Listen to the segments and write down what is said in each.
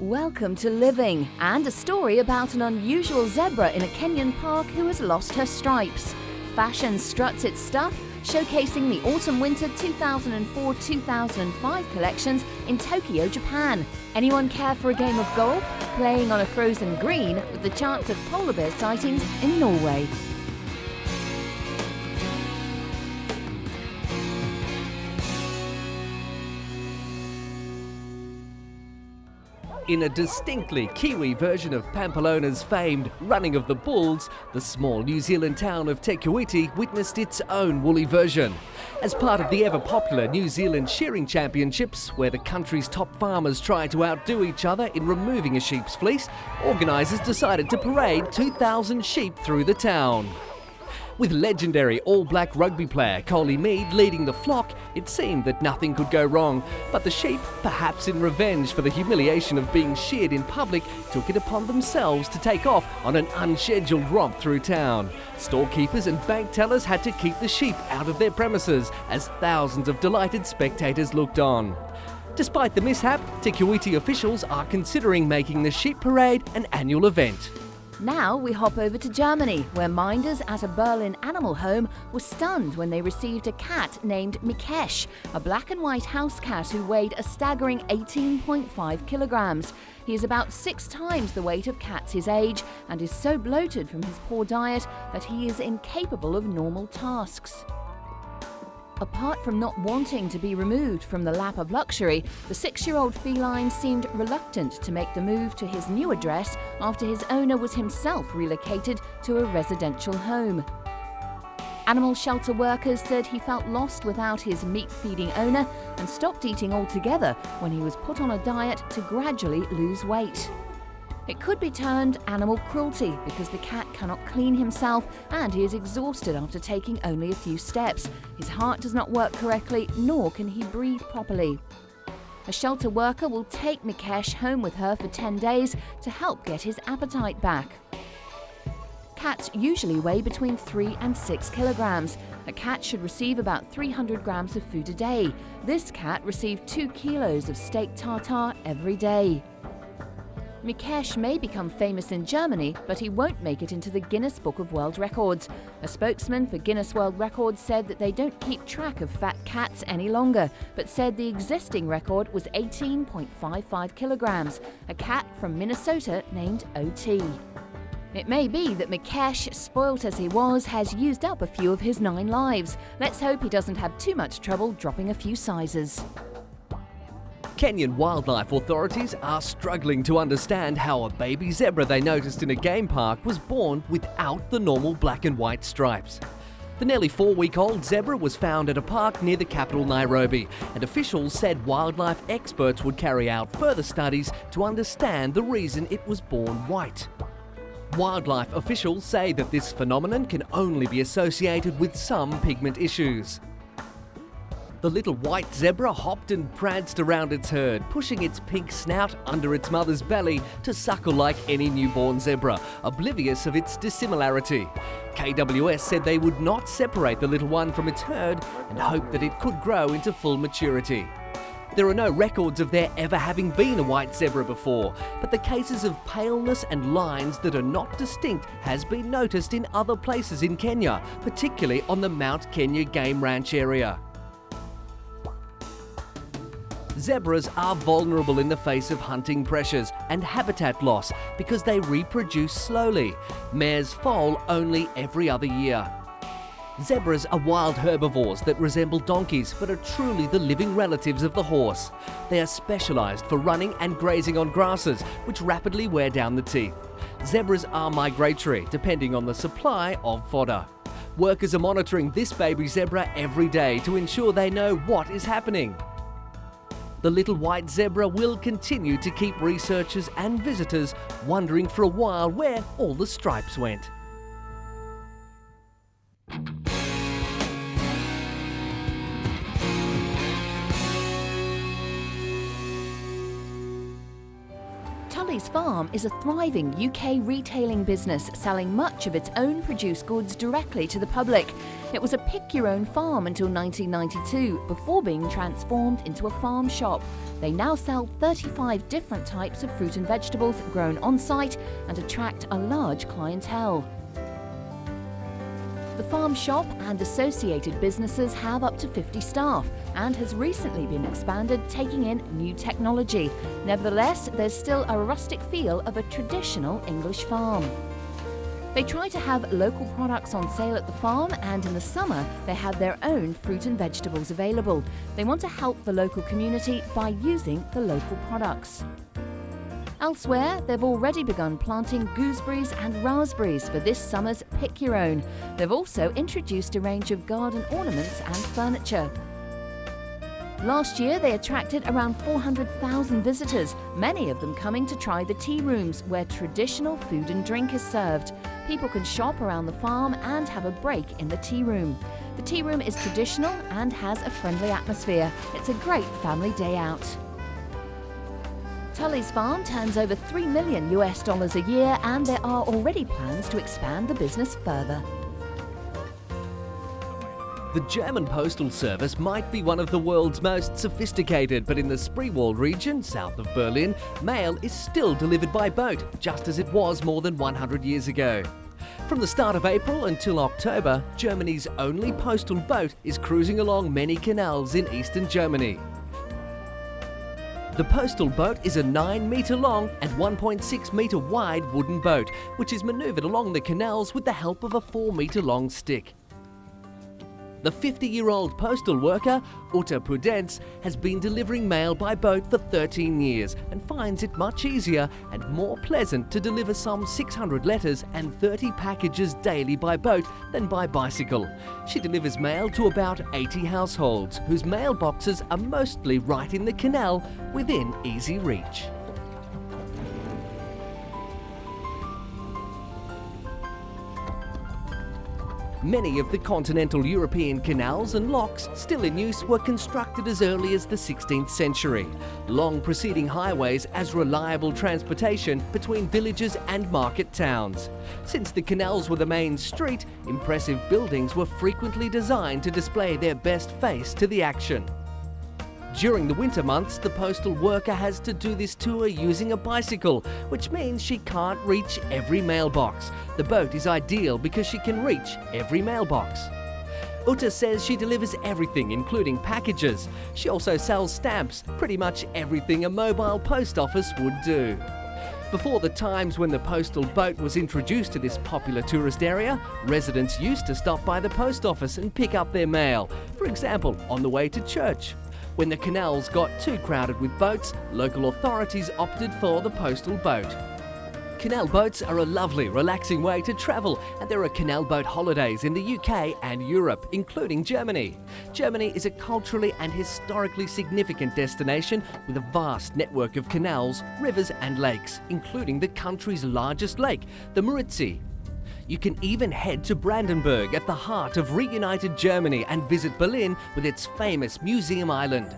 Welcome to Living, and a story about an unusual zebra in a Kenyan park who has lost her stripes. Fashion struts its stuff, showcasing the Autumn-Winter 2004-2005 collections in Tokyo, Japan. Anyone care for a game of golf? Playing on a frozen green with the chance of polar bear sightings in Norway. In a distinctly Kiwi version of Pampalona's famed Running of the Bulls, the small New Zealand town of Te Kuiti witnessed its own woolly version. As part of the ever-popular New Zealand Shearing Championships, where the country's top farmers try to outdo each other in removing a sheep's fleece, organisers decided to parade 2,000 sheep through the town. With legendary all-black rugby player Coley Mead leading the flock, it seemed that nothing could go wrong. But the sheep, perhaps in revenge for the humiliation of being sheared in public, took it upon themselves to take off on an unscheduled romp through town. Storekeepers and bank tellers had to keep the sheep out of their premises as thousands of delighted spectators looked on. Despite the mishap, Te Kuiti officials are considering making the sheep parade an annual event. Now we hop over to Germany, where minders at a Berlin animal home were stunned when they received a cat named Mikesh, a black and white house cat who weighed a staggering 18.5 kilograms. He is about 6 times the weight of cats his age and is so bloated from his poor diet that he is incapable of normal tasks. Apart from not wanting to be removed from the lap of luxury, the 6-year-old feline seemed reluctant to make the move to his new address after his owner was himself relocated to a residential home. Animal shelter workers said he felt lost without his meat-feeding owner and stopped eating altogether when he was put on a diet to gradually lose weight. It could be termed animal cruelty because the cat cannot clean himself and he is exhausted after taking only a few steps. His heart does not work correctly, nor can he breathe properly. A shelter worker will take Mikesh home with her for 10 days to help get his appetite back. Cats usually weigh between 3 and 6 kilograms. A cat should receive about 300 grams of food a day. This cat received 2 kilos of steak tartare every day. Mikesh may become famous in Germany, but he won't make it into the Guinness Book of World Records. A spokesman for Guinness World Records said that they don't keep track of fat cats any longer, but said the existing record was 18.55 kilograms, a cat from Minnesota named OT. It may be that Mikesh, spoilt as he was, has used up a few of his 9 lives. Let's hope he doesn't have too much trouble dropping a few sizes. Kenyan wildlife authorities are struggling to understand how a baby zebra they noticed in a game park was born without the normal black and white stripes. The nearly 4-week-old zebra was found at a park near the capital Nairobi, and officials said wildlife experts would carry out further studies to understand the reason it was born white. Wildlife officials say that this phenomenon can only be associated with some pigment issues. The little white zebra hopped and pranced around its herd, pushing its pink snout under its mother's belly to suckle like any newborn zebra, oblivious of its dissimilarity. KWS said they would not separate the little one from its herd and hoped that it could grow into full maturity. There are no records of there ever having been a white zebra before, but the cases of paleness and lines that are not distinct has been noticed in other places in Kenya, particularly on the Mount Kenya Game Ranch area. Zebras are vulnerable in the face of hunting pressures and habitat loss because they reproduce slowly. Mares foal only every other year. Zebras are wild herbivores that resemble donkeys but are truly the living relatives of the horse. They are specialised for running and grazing on grasses, which rapidly wear down the teeth. Zebras are migratory, depending on the supply of fodder. Workers are monitoring this baby zebra every day to ensure they know what is happening. The little white zebra will continue to keep researchers and visitors wondering for a while where all the stripes went. Tully's Farm is a thriving UK retailing business selling much of its own produced goods directly to the public. It was a pick-your-own farm until 1992, before being transformed into a farm shop. They now sell 35 different types of fruit and vegetables grown on-site and attract a large clientele. The farm shop and associated businesses have up to 50 staff and has recently been expanded, taking in new technology. Nevertheless, there's still a rustic feel of a traditional English farm. They try to have local products on sale at the farm, and in the summer they have their own fruit and vegetables available. They want to help the local community by using the local products. Elsewhere, they've already begun planting gooseberries and raspberries for this summer's Pick Your Own. They've also introduced a range of garden ornaments and furniture. Last year, they attracted around 400,000 visitors, many of them coming to try the tea rooms where traditional food and drink is served. People can shop around the farm and have a break in the tea room. The tea room is traditional and has a friendly atmosphere. It's a great family day out. Tully's Farm turns over $3 million a year, and there are already plans to expand the business further. The German Postal Service might be one of the world's most sophisticated, but in the Spreewald region, south of Berlin, mail is still delivered by boat, just as it was more than 100 years ago. From the start of April until October, Germany's only postal boat is cruising along many canals in eastern Germany. The postal boat is a 9-metre long and 1.6-metre wide wooden boat, which is manoeuvred along the canals with the help of a 4-metre long stick. The 50-year-old postal worker, Uta Pudenz, has been delivering mail by boat for 13 years and finds it much easier and more pleasant to deliver some 600 letters and 30 packages daily by boat than by bicycle. She delivers mail to about 80 households, whose mailboxes are mostly right in the canal within easy reach. Many of the continental European canals and locks still in use were constructed as early as the 16th century, long preceding highways as reliable transportation between villages and market towns. Since the canals were the main street, impressive buildings were frequently designed to display their best face to the action. During the winter months, the postal worker has to do this tour using a bicycle, which means she can't reach every mailbox. The boat is ideal because she can reach every mailbox. Uta says she delivers everything, including packages. She also sells stamps, pretty much everything a mobile post office would do. Before the times when the postal boat was introduced to this popular tourist area, residents used to stop by the post office and pick up their mail, for example, on the way to church. When the canals got too crowded with boats, local authorities opted for the postal boat. Canal boats are a lovely, relaxing way to travel, and there are canal boat holidays in the UK and Europe, including Germany. Germany is a culturally and historically significant destination with a vast network of canals, rivers and lakes, including the country's largest lake, the Müritzsee. You can even head to Brandenburg at the heart of reunited Germany and visit Berlin with its famous Museum Island.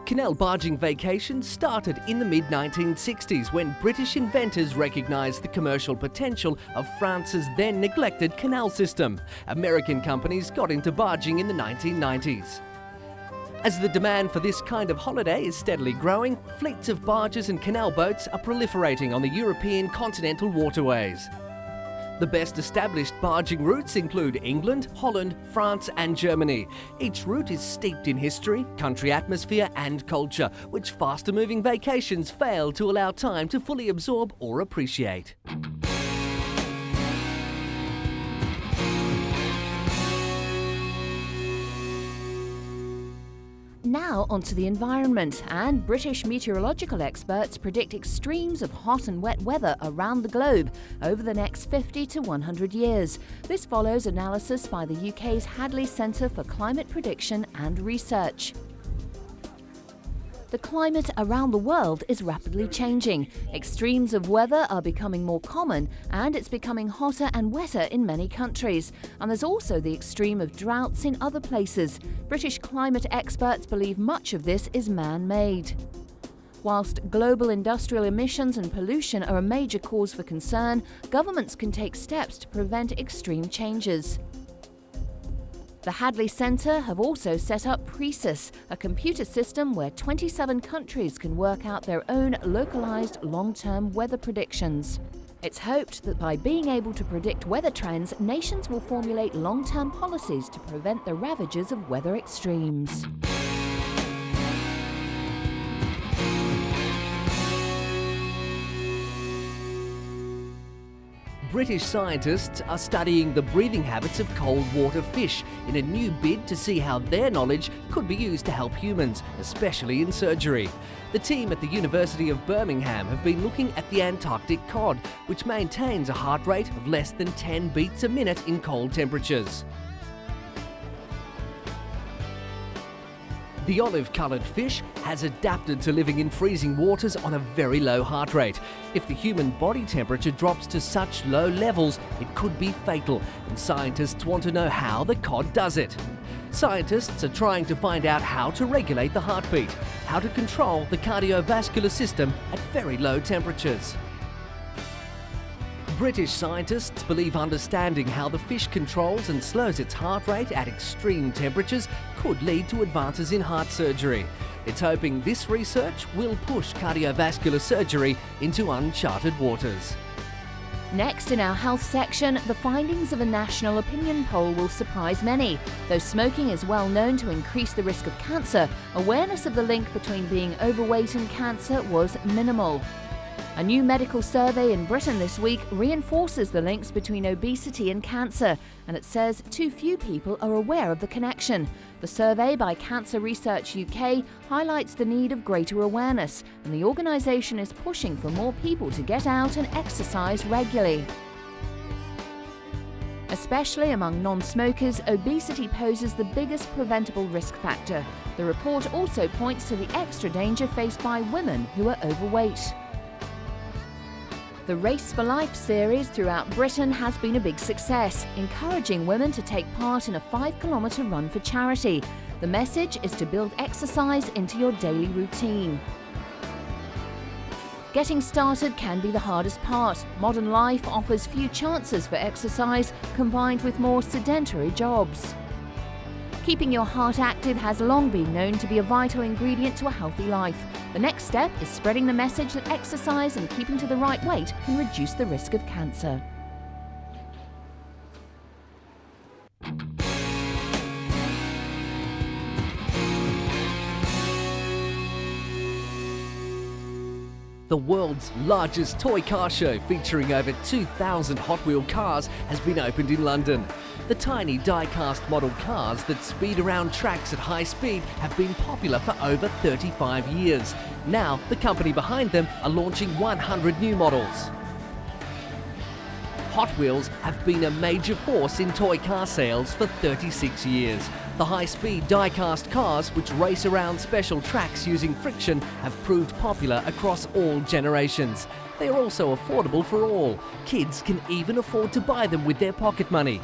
Canal barging vacations started in the mid-1960s when British inventors recognised the commercial potential of France's then neglected canal system. American companies got into barging in the 1990s. As the demand for this kind of holiday is steadily growing, fleets of barges and canal boats are proliferating on the European continental waterways. The best established barging routes include England, Holland, France and Germany. Each route is steeped in history, country atmosphere and culture, which faster-moving vacations fail to allow time to fully absorb or appreciate. Now onto the environment, and British meteorological experts predict extremes of hot and wet weather around the globe over the next 50 to 100 years. This follows analysis by the UK's Hadley Centre for Climate Prediction and Research. The climate around the world is rapidly changing. Extremes of weather are becoming more common, and it's becoming hotter and wetter in many countries. And there's also the extreme of droughts in other places. British climate experts believe much of this is man-made. Whilst global industrial emissions and pollution are a major cause for concern, governments can take steps to prevent extreme changes. The Hadley Centre have also set up PRECIS, a computer system where 27 countries can work out their own localised long-term weather predictions. It's hoped that by being able to predict weather trends, nations will formulate long-term policies to prevent the ravages of weather extremes. British scientists are studying the breathing habits of cold water fish in a new bid to see how their knowledge could be used to help humans, especially in surgery. The team at the University of Birmingham have been looking at the Antarctic cod, which maintains a heart rate of less than 10 beats a minute in cold temperatures. The olive-coloured fish has adapted to living in freezing waters on a very low heart rate. If the human body temperature drops to such low levels, it could be fatal, and scientists want to know how the cod does it. Scientists are trying to find out how to regulate the heartbeat, how to control the cardiovascular system at very low temperatures. British scientists believe understanding how the fish controls and slows its heart rate at extreme temperatures could lead to advances in heart surgery. It's hoping this research will push cardiovascular surgery into uncharted waters. Next in our health section, the findings of a national opinion poll will surprise many. Though smoking is well known to increase the risk of cancer, awareness of the link between being overweight and cancer was minimal. A new medical survey in Britain this week reinforces the links between obesity and cancer, and it says too few people are aware of the connection. The survey by Cancer Research UK highlights the need of greater awareness, and the organisation is pushing for more people to get out and exercise regularly. Especially among non-smokers, obesity poses the biggest preventable risk factor. The report also points to the extra danger faced by women who are overweight. The Race for Life series throughout Britain has been a big success, encouraging women to take part in a 5-kilometre run for charity. The message is to build exercise into your daily routine. Getting started can be the hardest part. Modern life offers few chances for exercise, combined with more sedentary jobs. Keeping your heart active has long been known to be a vital ingredient to a healthy life. The next step is spreading the message that exercise and keeping to the right weight can reduce the risk of cancer. The world's largest toy car show, featuring over 2,000 Hot Wheel cars, has been opened in London. The tiny die-cast model cars that speed around tracks at high speed have been popular for over 35 years. Now, the company behind them are launching 100 new models. Hot Wheels have been a major force in toy car sales for 36 years. The high-speed die-cast cars, which race around special tracks using friction, have proved popular across all generations. They are also affordable for all. Kids can even afford to buy them with their pocket money.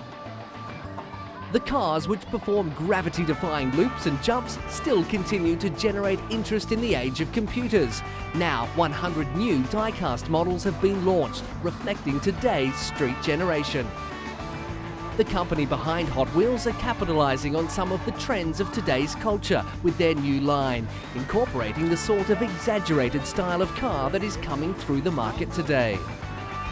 The cars, which perform gravity-defying loops and jumps, still continue to generate interest in the age of computers. Now, 100 new die-cast models have been launched, reflecting today's street generation. The company behind Hot Wheels are capitalising on some of the trends of today's culture with their new line, incorporating the sort of exaggerated style of car that is coming through the market today.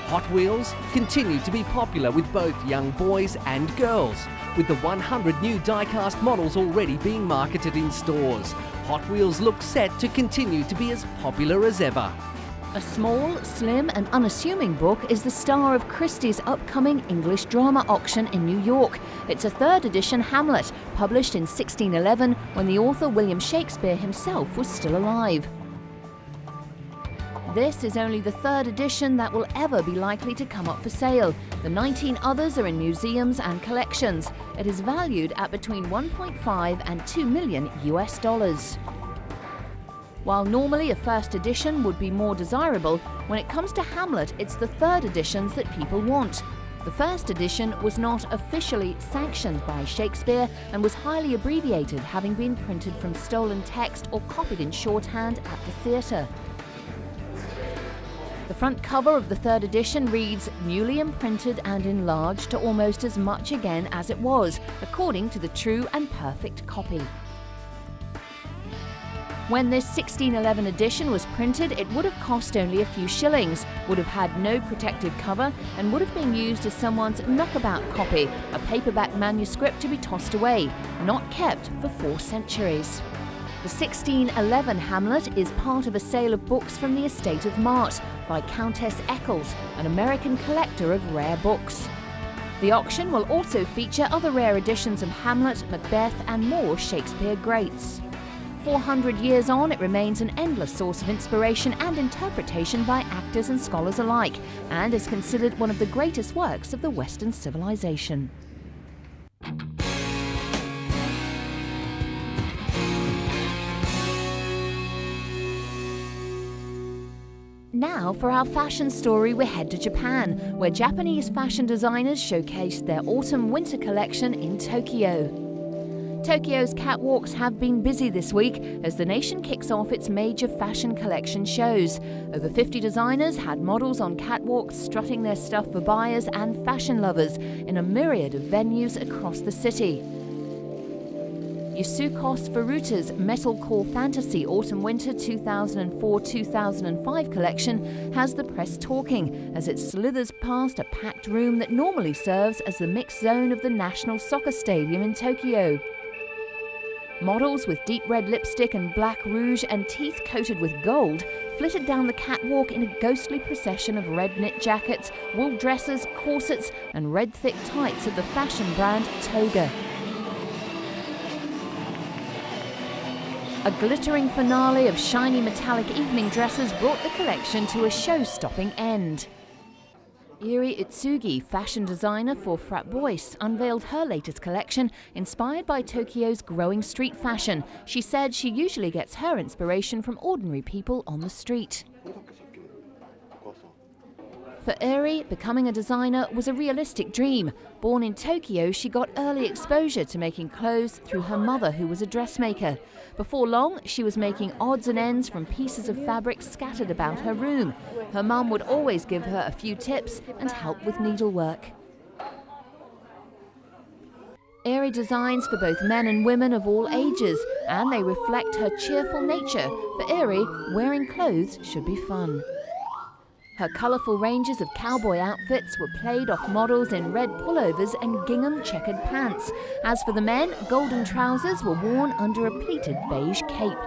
Hot Wheels continue to be popular with both young boys and girls, with the 100 new die-cast models already being marketed in stores. Hot Wheels look set to continue to be as popular as ever. A small, slim and unassuming book is the star of Christie's upcoming English drama auction in New York. It's a third edition Hamlet, published in 1611 when the author William Shakespeare himself was still alive. This is only the third edition that will ever be likely to come up for sale. The 19 others are in museums and collections. It is valued at between 1.5 and $2 million US. While normally a first edition would be more desirable, when it comes to Hamlet, it's the third editions that people want. The first edition was not officially sanctioned by Shakespeare and was highly abbreviated, having been printed from stolen text or copied in shorthand at the theatre. The front cover of the third edition reads, "Newly imprinted and enlarged to almost as much again as it was, according to the true and perfect copy." When this 1611 edition was printed, it would have cost only a few shillings, would have had no protective cover, and would have been used as someone's knockabout copy, a paperback manuscript to be tossed away, not kept for 4 centuries. The 1611 Hamlet is part of a sale of books from the estate of Mart by Countess Eccles, an American collector of rare books. The auction will also feature other rare editions of Hamlet, Macbeth, and more Shakespeare greats. 400 years on, it remains an endless source of inspiration and interpretation by actors and scholars alike, and is considered one of the greatest works of the Western civilization. Now for our fashion story, we head to Japan, where Japanese fashion designers showcased their autumn-winter collection in Tokyo. Tokyo's catwalks have been busy this week as the nation kicks off its major fashion collection shows. Over 50 designers had models on catwalks strutting their stuff for buyers and fashion lovers in a myriad of venues across the city. Yasukos Furuta's Metalcore Fantasy Autumn-Winter 2004-2005 collection has the press talking as it slithers past a packed room that normally serves as the mixed zone of the National Soccer Stadium in Tokyo. Models with deep red lipstick and black rouge and teeth coated with gold flitted down the catwalk in a ghostly procession of red knit jackets, wool dresses, corsets and red thick tights of the fashion brand Toga. A glittering finale of shiny metallic evening dresses brought the collection to a show-stopping end. Eri Utsugi, fashion designer for Frat Boys, unveiled her latest collection inspired by Tokyo's growing street fashion. She said she usually gets her inspiration from ordinary people on the street. For Eri, becoming a designer was a realistic dream. Born in Tokyo, she got early exposure to making clothes through her mother, who was a dressmaker. Before long, she was making odds and ends from pieces of fabric scattered about her room. Her mum would always give her a few tips and help with needlework. Eri designs for both men and women of all ages, and they reflect her cheerful nature. For Eri, wearing clothes should be fun. Her colourful ranges of cowboy outfits were played off models in red pullovers and gingham checkered pants. As for the men, golden trousers were worn under a pleated beige cape.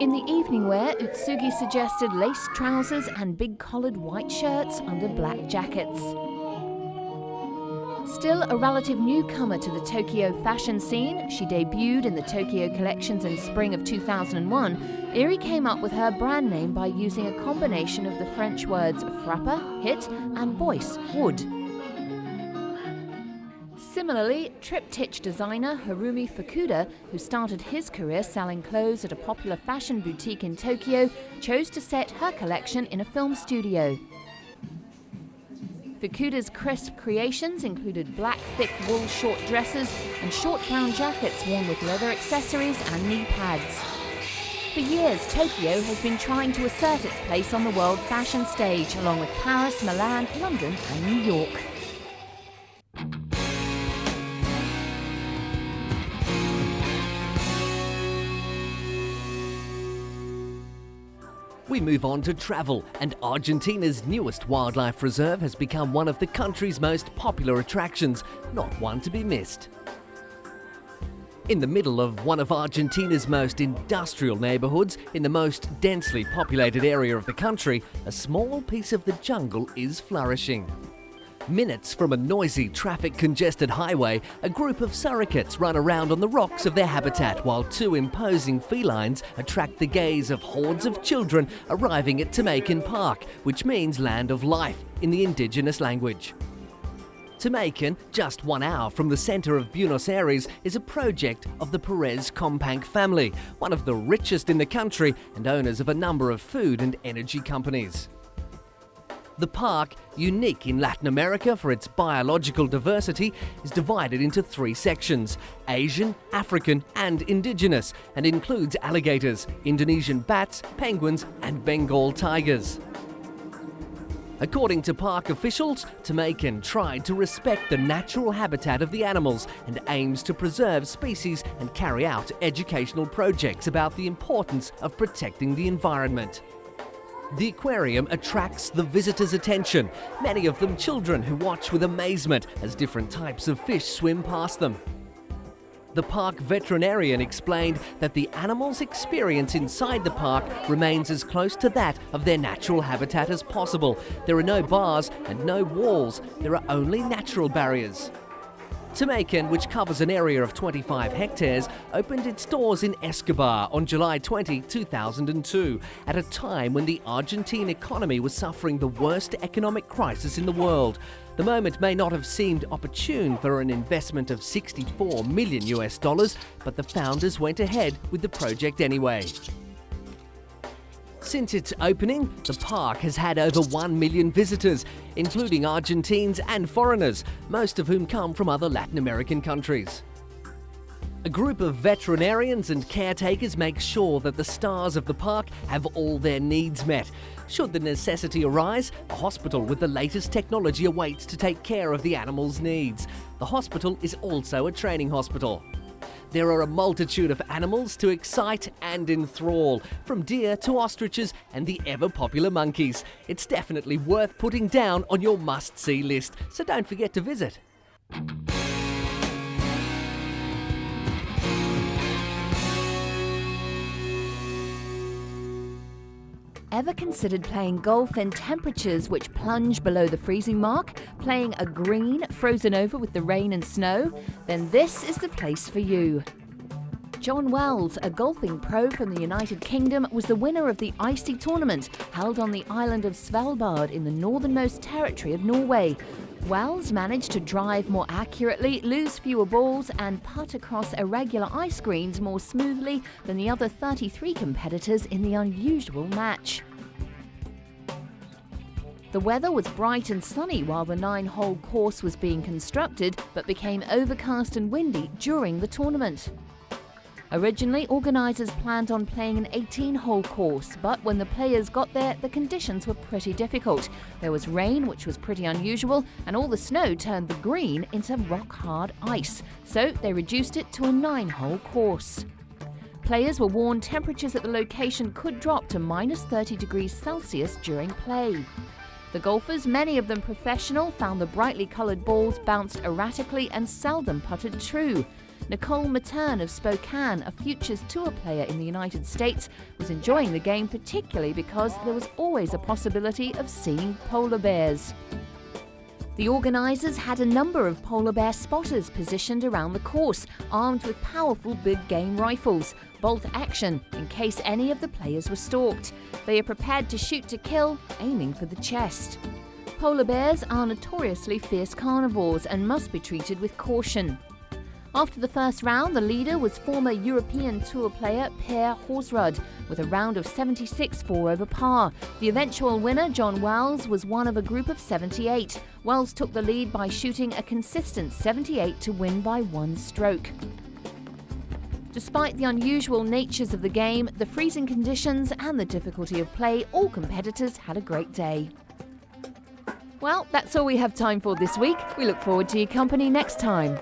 In the evening wear, Utsugi suggested laced trousers and big collared white shirts under black jackets. Still a relative newcomer to the Tokyo fashion scene, she debuted in the Tokyo collections in spring of 2001. Eri came up with her brand name by using a combination of the French words frapper, hit, and bois, wood. Similarly, triptych designer Harumi Fukuda, who started his career selling clothes at a popular fashion boutique in Tokyo, chose to set her collection in a film studio. Fukuda's crisp creations included black thick wool short dresses and short brown jackets worn with leather accessories and knee pads. For years, Tokyo has been trying to assert its place on the world fashion stage, along with Paris, Milan, London and New York. We move on to travel, and Argentina's newest wildlife reserve has become one of the country's most popular attractions, not one to be missed. In the middle of one of Argentina's most industrial neighbourhoods, in the most densely populated area of the country, a small piece of the jungle is flourishing. Minutes from a noisy, traffic-congested highway, a group of surrogates run around on the rocks of their habitat while 2 imposing felines attract the gaze of hordes of children arriving at Tamaican Park, which means Land of Life in the indigenous language. Tamaican, just 1 hour from the centre of Buenos Aires, is a project of the Perez Companc family, one of the richest in the country and owners of a number of food and energy companies. The park, unique in Latin America for its biological diversity, is divided into 3 sections: Asian, African and indigenous, and includes alligators, Indonesian bats, penguins and Bengal tigers. According to park officials, Tamaiken tried to respect the natural habitat of the animals and aims to preserve species and carry out educational projects about the importance of protecting the environment. The aquarium attracts the visitors' attention, many of them children who watch with amazement as different types of fish swim past them. The park veterinarian explained that the animals' experience inside the park remains as close to that of their natural habitat as possible. There are no bars and no walls, there are only natural barriers. Tamaiken, which covers an area of 25 hectares, opened its doors in Escobar on July 20, 2002, at a time when the Argentine economy was suffering the worst economic crisis in the world. The moment may not have seemed opportune for an investment of $64 million, but the founders went ahead with the project anyway. Since its opening, the park has had over 1 million visitors, including Argentines and foreigners, most of whom come from other Latin American countries. A group of veterinarians and caretakers make sure that the stars of the park have all their needs met. Should the necessity arise, a hospital with the latest technology awaits to take care of the animals' needs. The hospital is also a training hospital. There are a multitude of animals to excite and enthrall, from deer to ostriches and the ever-popular monkeys. It's definitely worth putting down on your must-see list, so don't forget to visit. Ever considered playing golf in temperatures which plunge below the freezing mark? Playing a green frozen over with the rain and snow? Then this is the place for you. John Wells, a golfing pro from the United Kingdom, was the winner of the Icy tournament held on the island of Svalbard in the northernmost territory of Norway. Wells managed to drive more accurately, lose fewer balls and putt across irregular ice greens more smoothly than the other 33 competitors in the unusual match. The weather was bright and sunny while the 9-hole course was being constructed, but became overcast and windy during the tournament. Originally, organisers planned on playing an 18-hole course, but when the players got there, the conditions were pretty difficult. There was rain, which was pretty unusual, and all the snow turned the green into rock-hard ice, so they reduced it to a 9-hole course. Players were warned temperatures at the location could drop to minus 30 degrees Celsius during play. The golfers, many of them professional, found the brightly coloured balls bounced erratically and seldom putted true. Nicole Matern of Spokane, a Futures Tour player in the United States, was enjoying the game particularly because there was always a possibility of seeing polar bears. The organisers had a number of polar bear spotters positioned around the course, armed with powerful big game rifles, bolt action in case any of the players were stalked. They are prepared to shoot to kill, aiming for the chest. Polar bears are notoriously fierce carnivores and must be treated with caution. After the first round, the leader was former European Tour player Per Horsrud with a round of 76 4 over par. The eventual winner, John Wells, was one of a group of 78. Wells took the lead by shooting a consistent 78 to win by 1 stroke. Despite the unusual natures of the game, the freezing conditions and the difficulty of play, all competitors had a great day. Well, that's all we have time for this week. We look forward to your company next time.